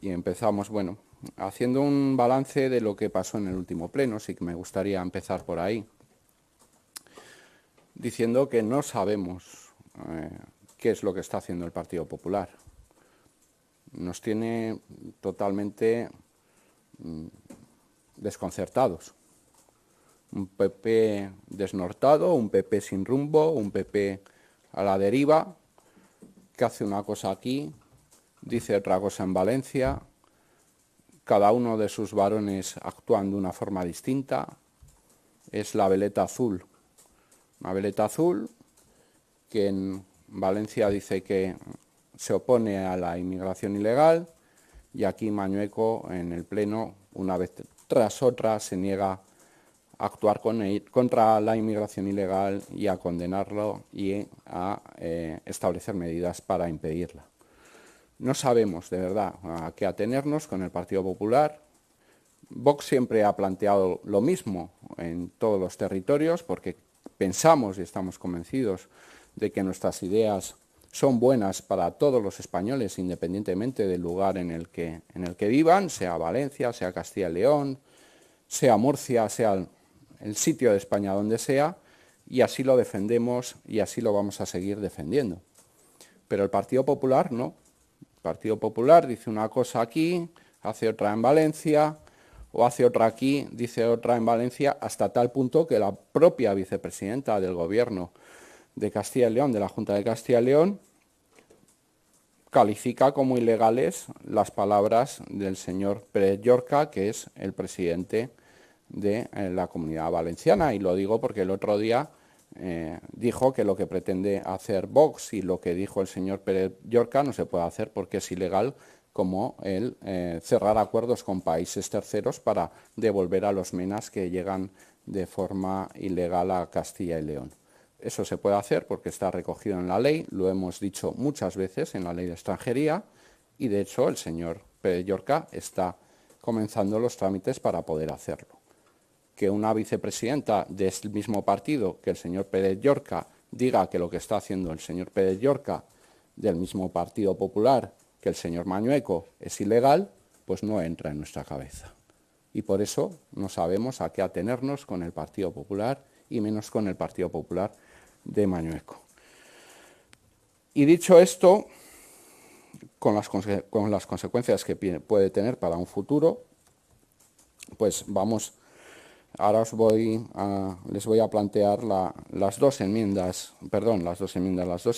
y empezamos, bueno, haciendo un balance de lo que pasó en el último pleno. Sí que me gustaría empezar por ahí, diciendo que no sabemos qué es lo que está haciendo el Partido Popular. Nos tiene totalmente desconcertados. Un PP desnortado, un PP sin rumbo, un PP a la deriva, que hace una cosa aquí, dice otra cosa en Valencia, cada uno de sus varones actúan de una forma distinta. Es la veleta azul. Una veleta azul que en Valencia dice que se opone a la inmigración ilegal, y aquí Mañueco en el Pleno, una vez tras otra, se niega a actuar contra la inmigración ilegal y a condenarlo y a establecer medidas para impedirla. No sabemos de verdad a qué atenernos con el Partido Popular. Vox siempre ha planteado lo mismo en todos los territorios, porque pensamos y estamos convencidos de que nuestras ideas son buenas para todos los españoles, independientemente del lugar en el que vivan, sea Valencia, sea Castilla y León, sea Murcia, sea el sitio de España donde sea, y así lo defendemos y así lo vamos a seguir defendiendo. Pero el Partido Popular no. El Partido Popular dice una cosa aquí, hace otra en Valencia, o hace otra aquí, dice otra en Valencia, hasta tal punto que la propia vicepresidenta del Gobierno de Castilla y León, de la Junta de Castilla y León, califica como ilegales las palabras del señor Pérez Llorca, que es el presidente de la Comunidad Valenciana. Y lo digo porque el otro día dijo que lo que pretende hacer Vox y lo que dijo el señor Pérez Llorca no se puede hacer porque es ilegal, como el cerrar acuerdos con países terceros para devolver a los menas que llegan de forma ilegal a Castilla y León. Eso se puede hacer porque está recogido en la ley, lo hemos dicho muchas veces en la ley de extranjería, y de hecho el señor Pérez Llorca está comenzando los trámites para poder hacerlo. Que una vicepresidenta del mismo partido que el señor Pérez Llorca diga que lo que está haciendo el señor Pérez Llorca del mismo Partido Popular que el señor Mañueco es ilegal, pues no entra en nuestra cabeza. Y por eso no sabemos a qué atenernos con el Partido Popular, y menos con el Partido Popular de Mañueco. Y dicho esto, con las consecuencias que puede tener para un futuro, pues vamos, ahora les voy a plantear las dos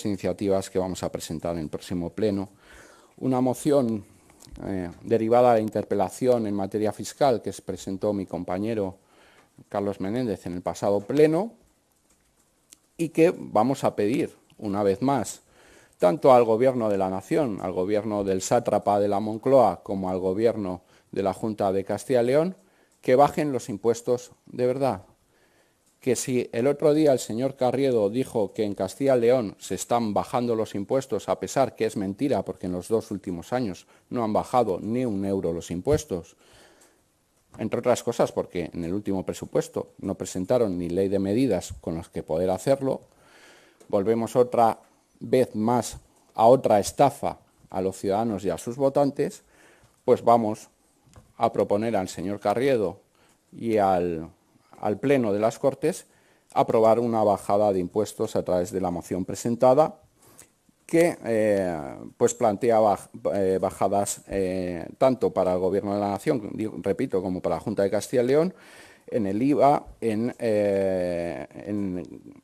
iniciativas que vamos a presentar en el próximo pleno. Una moción derivada de la interpelación en materia fiscal que presentó mi compañero Carlos Menéndez en el pasado pleno, y que vamos a pedir, una vez más, tanto al Gobierno de la Nación, al Gobierno del sátrapa de la Moncloa, como al Gobierno de la Junta de Castilla y León, que bajen los impuestos de verdad. Que si el otro día el señor Carriedo dijo que en Castilla y León se están bajando los impuestos, a pesar que es mentira, porque en los 2 últimos años no han bajado ni un euro los impuestos, entre otras cosas porque en el último presupuesto no presentaron ni ley de medidas con las que poder hacerlo, volvemos otra vez más a otra estafa a los ciudadanos y a sus votantes, pues vamos a proponer al señor Carriedo y al Pleno de las Cortes aprobar una bajada de impuestos a través de la moción presentada, que pues plantea bajadas tanto para el Gobierno de la Nación, repito, como para la Junta de Castilla y León, en el IVA, en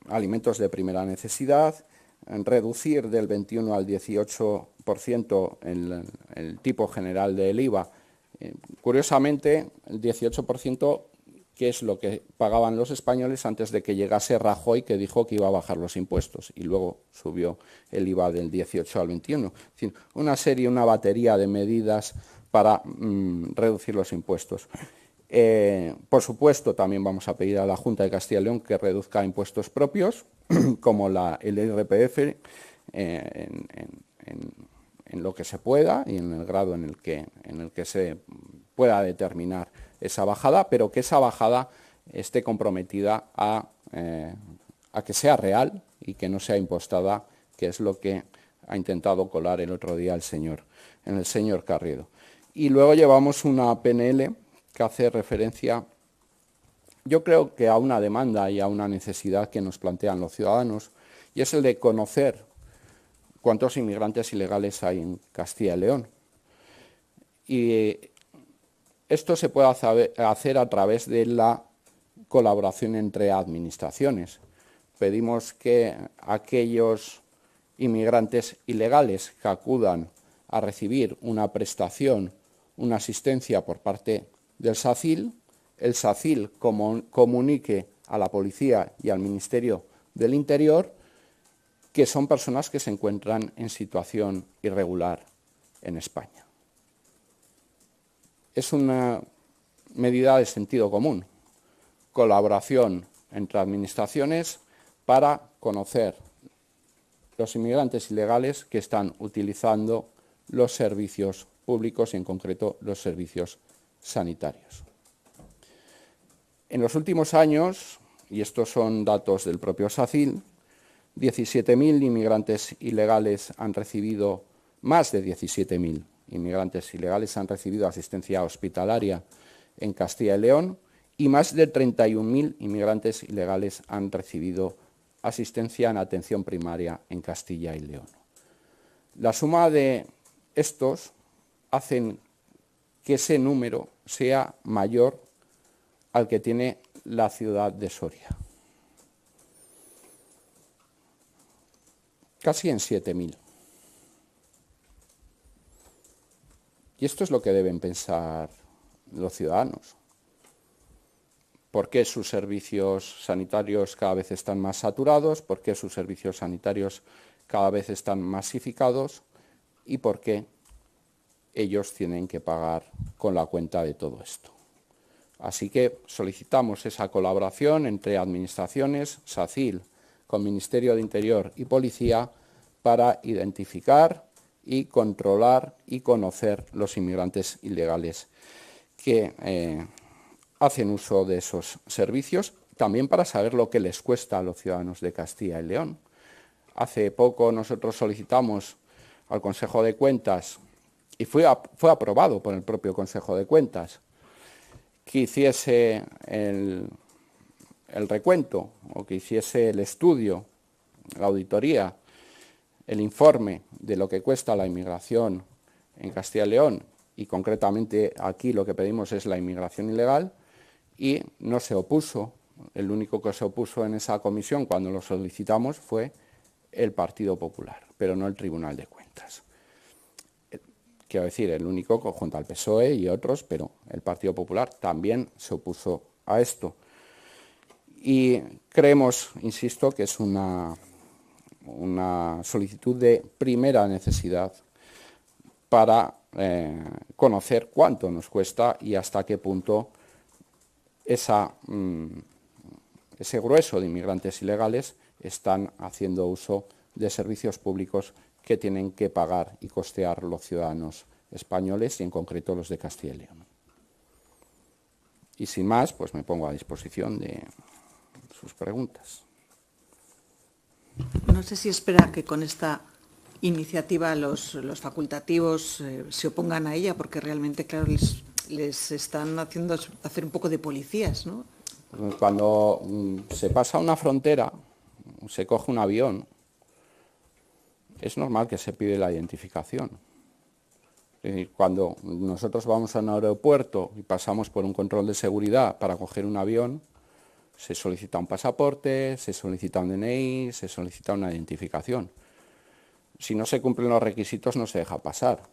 alimentos de primera necesidad, en reducir del 21 al 18% el tipo general del IVA. Curiosamente, el 18%, que es lo que pagaban los españoles antes de que llegase Rajoy, que dijo que iba a bajar los impuestos, y luego subió el IVA del 18 al 21. Es decir, una batería de medidas para reducir los impuestos. Por supuesto, también vamos a pedir a la Junta de Castilla y León que reduzca impuestos propios, como el IRPF, en lo que se pueda y en el grado en el que se pueda determinar esa bajada, pero que esa bajada esté comprometida a que sea real y que no sea impostada, que es lo que ha intentado colar el otro día el señor Carriedo. Y luego llevamos una PNL que hace referencia, yo creo que a una demanda y a una necesidad que nos plantean los ciudadanos, y es el de conocer cuántos inmigrantes ilegales hay en Castilla y León. Y esto se puede hacer a través de la colaboración entre administraciones. Pedimos que aquellos inmigrantes ilegales que acudan a recibir una prestación, una asistencia por parte del SACIL, el SACIL comunique a la policía y al Ministerio del Interior que son personas que se encuentran en situación irregular en España. Es una medida de sentido común, colaboración entre administraciones para conocer los inmigrantes ilegales que están utilizando los servicios públicos y en concreto los servicios sanitarios. En los últimos años, y estos son datos del propio SACIL, 17.000 inmigrantes ilegales han recibido, más de 17.000 inmigrantes ilegales han recibido asistencia hospitalaria en Castilla y León y más de 31.000 inmigrantes ilegales han recibido asistencia en atención primaria en Castilla y León. La suma de estos hacen que ese número sea mayor al que tiene la ciudad de Soria. Casi en 7.000. Y esto es lo que deben pensar los ciudadanos. ¿Por qué sus servicios sanitarios cada vez están más saturados? ¿Por qué sus servicios sanitarios cada vez están masificados? ¿Y por qué ellos tienen que pagar con la cuenta de todo esto? Así que solicitamos esa colaboración entre administraciones, SACIL, con Ministerio de Interior y Policía, para identificar y controlar y conocer los inmigrantes ilegales que hacen uso de esos servicios, también para saber lo que les cuesta a los ciudadanos de Castilla y León. Hace poco nosotros solicitamos al Consejo de Cuentas, y fue aprobado por el propio Consejo de Cuentas, que hiciese el recuento o que hiciese el estudio, la auditoría, el informe de lo que cuesta la inmigración en Castilla y León, y concretamente aquí lo que pedimos es la inmigración ilegal, y no se opuso. El único que se opuso en esa comisión cuando lo solicitamos fue el Partido Popular, pero no el Tribunal de Cuentas. Quiero decir, el único junto al PSOE y otros, pero el Partido Popular también se opuso a esto. Y creemos, insisto, que es una solicitud de primera necesidad para conocer cuánto nos cuesta y hasta qué punto ese grueso de inmigrantes ilegales están haciendo uso de servicios públicos que tienen que pagar y costear los ciudadanos españoles y en concreto los de Castilla y León. Y sin más, pues me pongo a disposición de sus preguntas. No sé si espera que con esta iniciativa los facultativos se opongan a ella, porque realmente, claro, les están haciendo hacer un poco de policías, ¿no? Cuando se pasa una frontera, se coge un avión, es normal que se pide la identificación. Es decir, cuando nosotros vamos a un aeropuerto y pasamos por un control de seguridad para coger un avión, se solicita un pasaporte, se solicita un DNI, se solicita una identificación. Si no se cumplen los requisitos, no se deja pasar.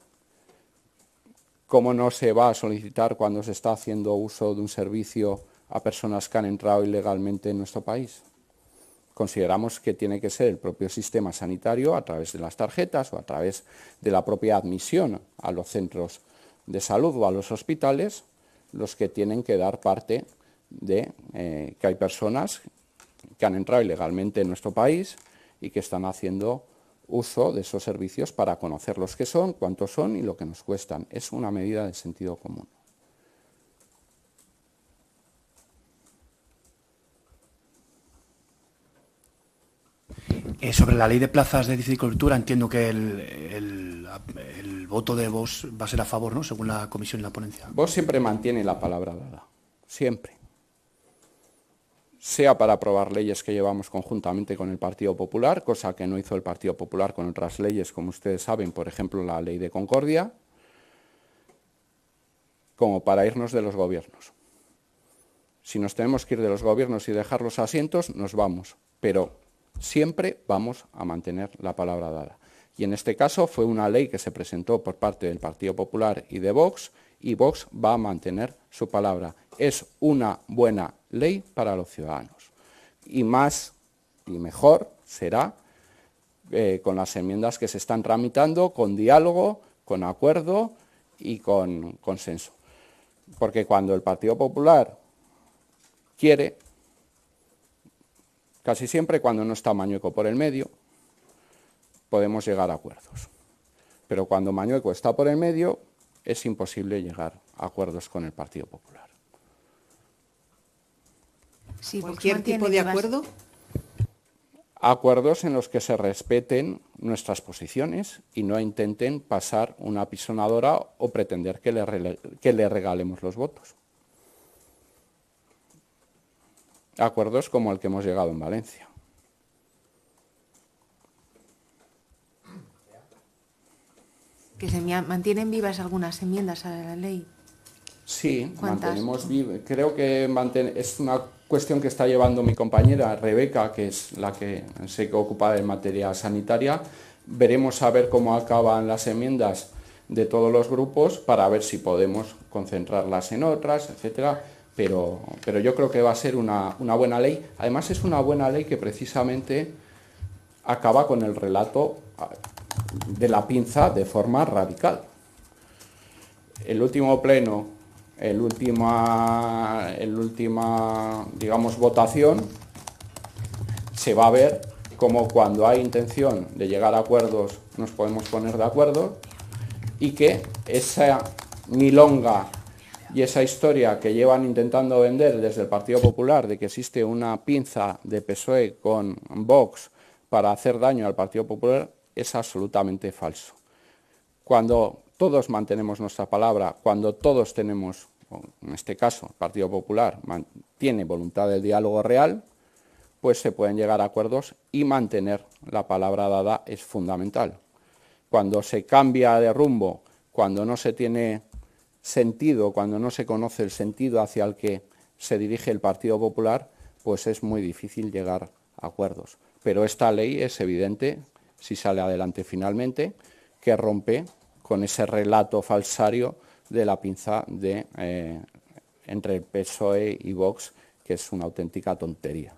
¿Cómo no se va a solicitar cuando se está haciendo uso de un servicio a personas que han entrado ilegalmente en nuestro país? Consideramos que tiene que ser el propio sistema sanitario, a través de las tarjetas o a través de la propia admisión a los centros de salud o a los hospitales, los que tienen que dar parte de que hay personas que han entrado ilegalmente en nuestro país y que están haciendo uso de esos servicios para conocer los que son, cuántos son y lo que nos cuestan. Es una medida de sentido común. Sobre la ley de plazas de difícil cobertura, entiendo que el voto de Vox va a ser a favor, ¿no?, según la comisión y la ponencia. Vox siempre mantiene la palabra dada, siempre. Sea para aprobar leyes que llevamos conjuntamente con el Partido Popular, cosa que no hizo el Partido Popular con otras leyes, como ustedes saben, por ejemplo, la Ley de Concordia, como para irnos de los gobiernos. Si nos tenemos que ir de los gobiernos y dejar los asientos, nos vamos, pero siempre vamos a mantener la palabra dada. Y en este caso fue una ley que se presentó por parte del Partido Popular y de Vox, y Vox va a mantener su palabra. Es una buena ley para los ciudadanos. Y más y mejor será con las enmiendas que se están tramitando, con diálogo, con acuerdo y con consenso. Porque cuando el Partido Popular quiere, casi siempre cuando no está Mañueco por el medio, podemos llegar a acuerdos. Pero cuando Mañueco está por el medio, es imposible llegar a acuerdos con el Partido Popular. Sí, ¿cualquier tipo de acuerdo? Acuerdos en los que se respeten nuestras posiciones y no intenten pasar una pisonadora o pretender que le regalemos los votos. Acuerdos como el que hemos llegado en Valencia. Que se mantienen vivas algunas enmiendas a la ley. Sí, ¿Cuántas? mantenemos vivo. Creo que es una cuestión que está llevando mi compañera Rebeca, que es la que se ocupa de materia sanitaria. Veremos a ver cómo acaban las enmiendas de todos los grupos para ver si podemos concentrarlas en otras, etcétera. Pero yo creo que va a ser una buena ley. Además, es una buena ley que precisamente acaba con el relato de la pinza de forma radical. El último pleno, el última, digamos, votación, se va a ver como cuando hay intención de llegar a acuerdos nos podemos poner de acuerdo y que esa milonga y esa historia que llevan intentando vender desde el Partido Popular de que existe una pinza de PSOE con Vox para hacer daño al Partido Popular es absolutamente falso. Cuando todos mantenemos nuestra palabra, cuando todos tenemos, en este caso el Partido Popular tiene voluntad del diálogo real, pues se pueden llegar a acuerdos y mantener la palabra dada es fundamental. Cuando se cambia de rumbo, cuando no se tiene sentido, cuando no se conoce el sentido hacia el que se dirige el Partido Popular, pues es muy difícil llegar a acuerdos. Pero esta ley es evidente, si sale adelante finalmente, que rompe con ese relato falsario de la pinza entre el PSOE y Vox, que es una auténtica tontería.